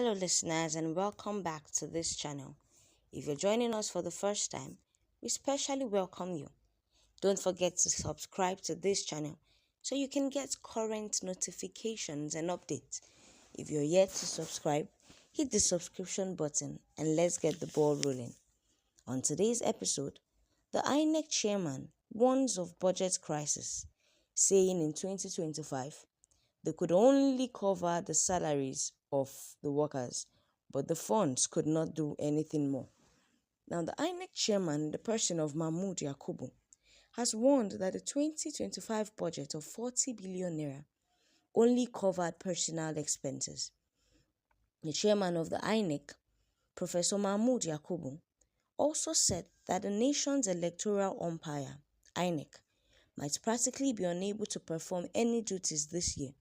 Hello listeners and welcome back to this channel. If you're joining us for the first time, we especially welcome you. Don't forget to subscribe to this channel so you can get current notifications and updates. If you're yet to subscribe, hit the subscription button and let's get the ball rolling. On today's episode, the Inec chairman warns of budget crisis, saying in 2025, they could only cover the salaries of the workers, but the funds could not do anything more. Now, the Inec chairman, the person of Mahmoud Yakubu, has warned that the 2025 budget of 40 billion naira only covered personal expenses. The chairman of the Inec, Professor Mahmoud Yakubu, also said that the nation's electoral umpire, Inec, might practically be unable to perform any duties this year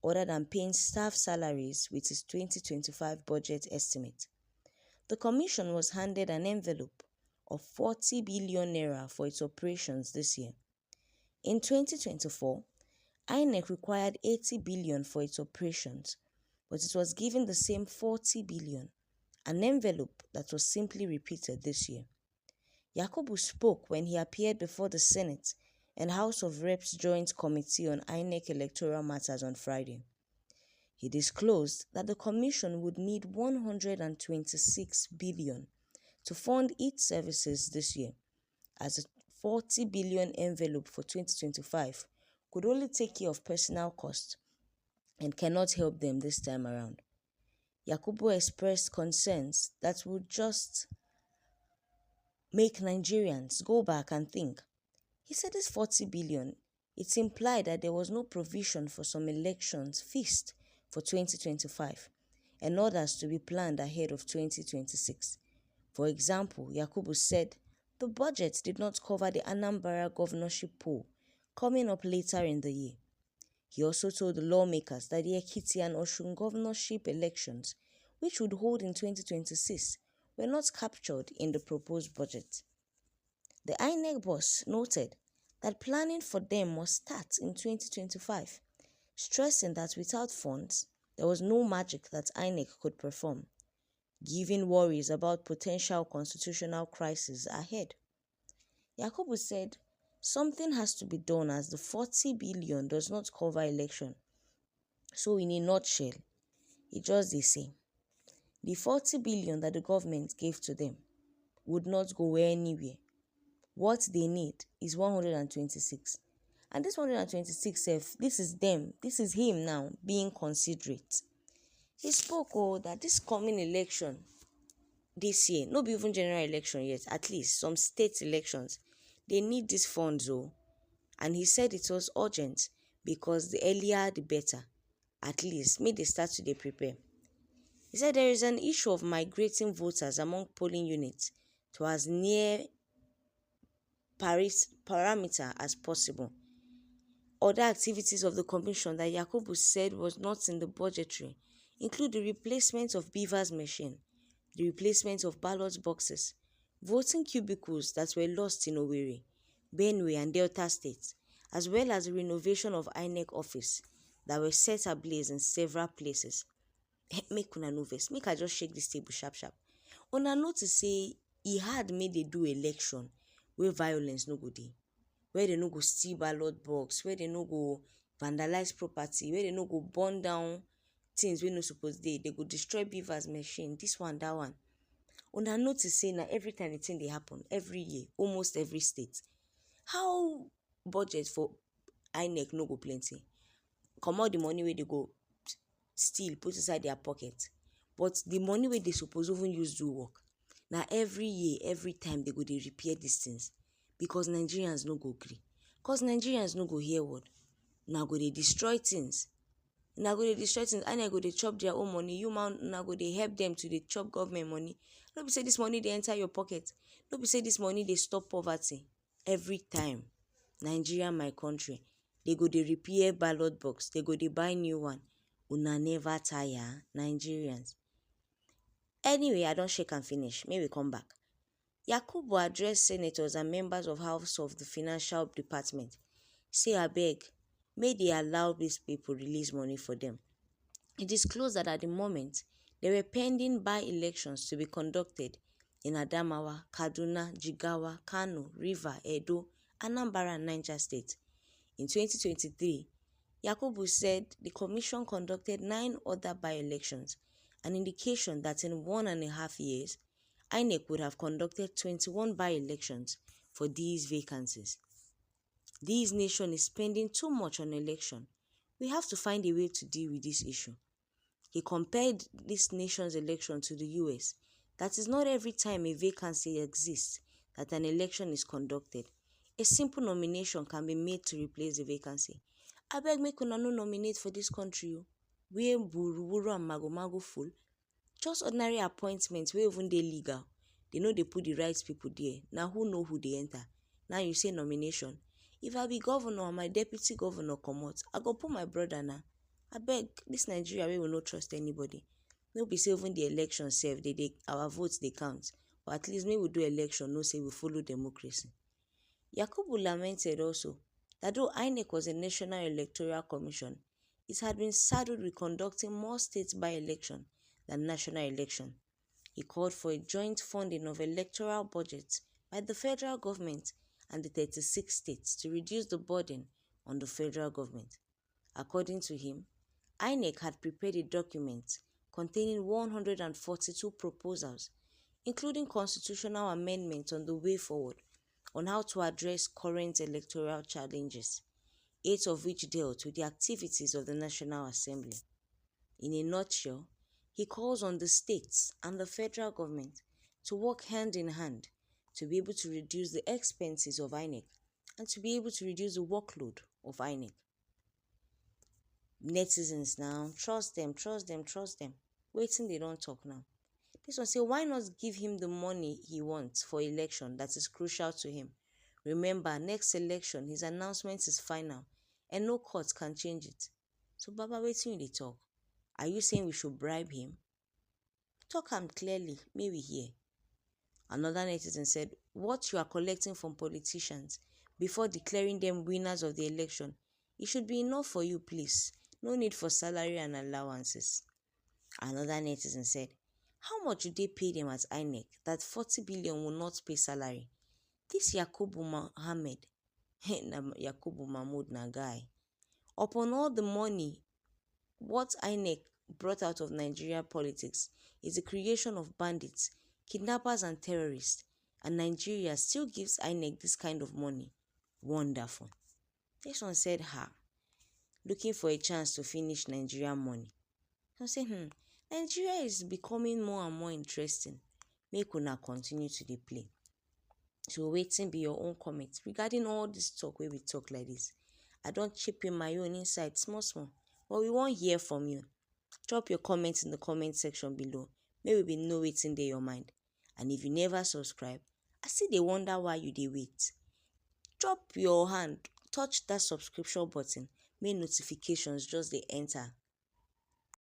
other than paying staff salaries with its 2025 budget estimate. The commission was handed an envelope of 40 billion naira for its operations this year. In 2024, INEC required 80 billion for its operations, but it was given the same 40 billion, an envelope that was simply repeated this year. Yakubu spoke when he appeared before the Senate and House of Reps Joint Committee on INEC Electoral Matters on Friday. He disclosed that the Commission would need 126 billion to fund its services this year, as the 40 billion envelope for 2025 could only take care of personnel costs and cannot help them this time around. Yakubu expressed concerns that would just make Nigerians go back and think. He said this 40 billion, it implied that there was no provision for some elections fixed for 2025 and others to be planned ahead of 2026. For example, Yakubu said the budget did not cover the Anambra governorship poll coming up later in the year. He also told the lawmakers that the Ekiti and Osun governorship elections, which would hold in 2026, were not captured in the proposed budget. The INEC boss noted that planning for them must start in 2025, stressing that without funds, there was no magic that INEC could perform, giving worries about potential constitutional crisis ahead. Yakubu said, something has to be done as the 40 billion does not cover election. So in a nutshell, it just they say, the 40 billion that the government gave to them would not go anywhere. What they need is 126. And this 126, this is them. This is him now being considerate. He spoke that this coming election this year, not be even general election yet, at least some state elections, they need these funds. And he said it was urgent because the earlier the better. At least, may they start to prepare. He said there is an issue of migrating voters among polling units to as near parameter as possible. Other activities of the commission that Yakubu said was not in the budgetary include the replacement of Beaver's machine, the replacement of ballot boxes, voting cubicles that were lost in Owerri, Benue and Delta states, as well as the renovation of INEC office that were set ablaze in several places. Make una no vex, make I just shake this table sharp. Una notice say he had made they do election where violence no go dey, where they no go steal ballot box, where they no go vandalize property, where they no go burn down things wey no suppose dey, they go destroy Beaver's machine, this one, that one. Una notice say na every time the thing dey happen, every year, almost every state. How budget for INEC no go plenty? Comot the money wey they go steal, put inside their pocket. But the money wey they suppose even use do work. Now every year, every time they go dey repair these things. Because Nigerians no go gree. Because Nigerians no go hear word. Now go dey destroy things. Now go dey destroy things. And go dey chop their own money. You man now go dey help them to dey chop government money. No be say this money dey enter your pocket. No be say this money dey stop poverty. Every time, Nigeria, my country, they go dey repair ballot box. They go dey buy new one. Una never tire, Nigerians. Anyway, I don't shake and finish. May we come back. Yakubu addressed senators and members of House of the Financial Department. Say abeg, may they allow these people release money for them. It is close that at the moment, There were pending by-elections to be conducted in Adamawa, Kaduna, Jigawa, Kano, Rivers, Edo, Anambra, and Niger State. In 2023, Yakubu said the commission conducted 9 other by-elections, an indication that in 1.5 years, Inec would have conducted 21 by-elections for these vacancies. This nation is spending too much on election. We have to find a way to deal with this issue. He compared this nation's election to the US. That is not every time a vacancy exists that an election is conducted. A simple nomination can be made to replace the vacancy. Abeg make una no nominate for this country o. Where buru and mago full. Just ordinary appointments wey even dey legal. They know they put the right people there. Now who know who they enter? Now you say nomination. If I be governor and my deputy governor comot, I go put my brother now. Abeg, this Nigeria wey we no trust anybody. No be say even the election sef, our votes they count. But at least make we do election, no say we follow democracy. Yakubu lamented also that though Inec was a national electoral commission, it had been saddled with conducting more state by-election than national election. He called for a joint funding of electoral budgets by the federal government and the 36 states to reduce the burden on the federal government. According to him, Inec had prepared a document containing 142 proposals, including constitutional amendments on the way forward on how to address current electoral challenges, 8 of which dealt with the activities of the National Assembly. In a nutshell, he calls on the states and the federal government to work hand in hand to be able to reduce the expenses of Inec and to be able to reduce the workload of Inec. Netizens now, trust them. Waiting they don't talk now. This one say, why not give him the money he wants for election that is crucial to him? Remember, next election, his announcement is final and no court can change it. So Baba, waiting they talk. Are you saying we should bribe him? Talk him clearly, may we hear. Another netizen said, what you are collecting from politicians before declaring them winners of the election, it should be enough for you, please. No need for salary and allowances. Another netizen said, how much do they pay them at Inec that 40 billion will not pay salary? This Yakubu Mohammed, Yakubu Mahmoud na guy. Upon all the money, what Inec brought out of Nigeria politics is the creation of bandits, kidnappers and terrorists, and Nigeria still gives Inec this kind of money. Wonderful. This one said, looking for a chance to finish Nigeria money. So say, Nigeria is becoming more and more interesting. Make una continue to dey play. So waiting be your own comments regarding all this talk where we talk like this. I don't chip in my own insight small, but we won't hear from you. Drop your comments in the comment section below. Maybe we know what's in your mind. And if you never subscribe, I see they wonder why you dey wait. Drop your hand, touch that subscription button, make notifications just they enter.